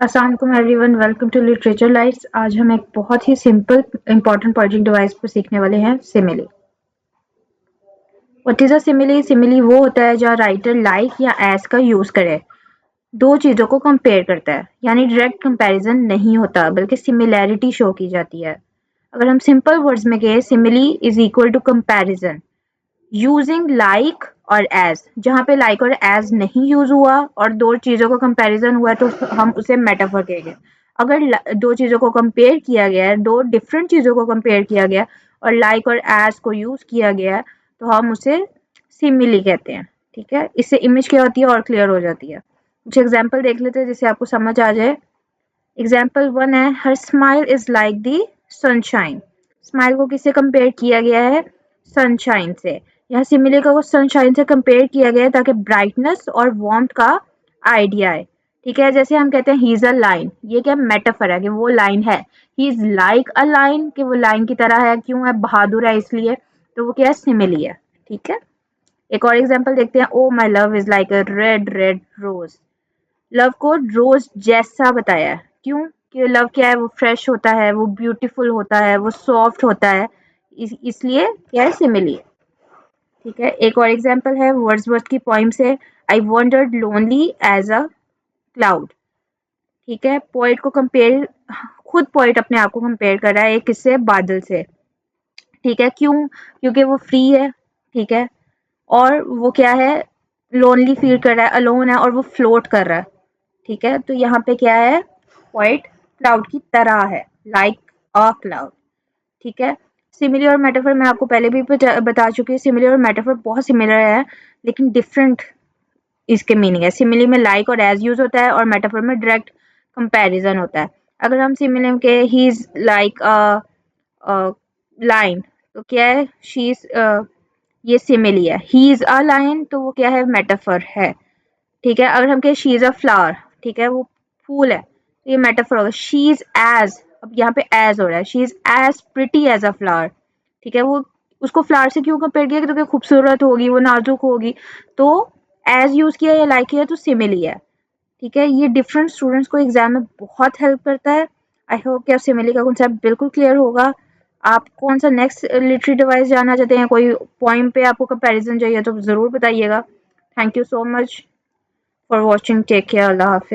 अस्सलाम everyone, welcome to literature lights. आज हम एक बहुत ही सिंपल इंपॉर्टेंट प्रोजेक्ट डिवाइस पर सीखने वाले हैं, simile. What is a simile? Simile वो होता है जहाँ राइटर लाइक या एज का यूज करे, दो चीजों को कंपेयर करता है। यानी डायरेक्ट कंपैरिजन नहीं होता, बल्कि सिमिलैरिटी शो की जाती है। अगर हम सिंपल वर्ड्स में कहें, simile is equal to comparison using like और एज। जहाँ पे लाइक और एज नहीं यूज हुआ और दो चीजों का कंपैरिजन हुआ तो हम उसे मेटाफर कहेंगे। अगर दो चीजों को कंपेयर किया गया है, दो डिफरेंट चीजों को कंपेयर किया गया और लाइक और एज को यूज किया गया है, तो हम उसे सिमिली कहते हैं। ठीक है, इससे इमेज क्या होती है और क्लियर हो जाती है। कुछ एग्जाम्पल देख लेते हैं जिससे आपको समझ आ जाए। एग्जाम्पल 1 है, her smile is like the sunshine. Smile को किससे कंपेयर किया गया है? सनशाइन से। यहाँ सिमिली को सनशाइन से कंपेयर किया गया है ताकि ब्राइटनेस और वार्मथ का आइडिया है। ठीक है, जैसे हम कहते हैं ही इज अ लाइन, ये क्या मेटाफर है कि वो लाइन है। He is like a line, कि वो लाइन की तरह है, क्यों है? बहादुर है इसलिए। तो वो क्या है? सिमिली है। ठीक है, एक और एग्जांपल देखते हैं। Oh my love is like a red red rose. Love को रोज जैसा बताया है, क्यों? कि लव क्या है? वो फ्रेश होता है, वो ब्यूटीफुल होता है, वो सॉफ्ट होता है, इसलिए क्या है? सिमिली। ठीक है, एक और एग्जांपल है वर्ड्सवर्थ की पोइम से, I wandered lonely as a cloud. ठीक है, पोइट को कंपेयर, खुद पोइट अपने आप को कंपेयर कर रहा है एक किससे? बादल से। ठीक है, क्यों? क्योंकि वो फ्री है। ठीक है, और वो क्या है? लोनली फील कर रहा है, अलोन है, और वो फ्लोट कर रहा है। ठीक है, तो यहाँ पे क्या है? व्हाइट क्लाउड की तरह है, लाइक अ क्लाउड। ठीक है, सिमिलर और मेटाफर मैं आपको पहले भी बता चुकी हूँ। सिमिलर और मेटाफर बहुत सिमिलर है, लेकिन डिफरेंट इसके मीनिंग है। सिमिली में लाइक और एज यूज होता है और मेटाफर में डायरेक्ट कंपैरिजन होता है। अगर हम सिमिली के he is like a line, तो क्या है? शी इज, ये सिमिली है। ही इज अ लाइन, तो वो क्या है? मेटाफर है। ठीक है, अगर हम कहें शी इज अ फ्लावर, ठीक है, वो फूल है, तो ये मेटाफर होगा। शी इज एज, अब यहाँ पे एज हो रहा है, she is as pretty as a flower. ठीक है, वो उसको फ्लावर से क्यों कंपेयर किया? क्योंकि खूबसूरत होगी, वो नाजुक होगी, तो एज यूज किया या लाइक किया तो सिमिली है। ठीक है, ये डिफरेंट स्टूडेंट्स को एग्जाम में बहुत हेल्प करता है। आई होप कि आप सिमिली का कॉन्सेप्ट बिल्कुल क्लियर होगा। आप कौन सा नेक्स्ट लिटरेरी डिवाइस जानना चाहते हैं? कोई पॉइंट पे आपको कंपैरिजन चाहिए तो ज़रूर बताइएगा। Thank you so much for watching. Take care. अल्लाह हाफिज।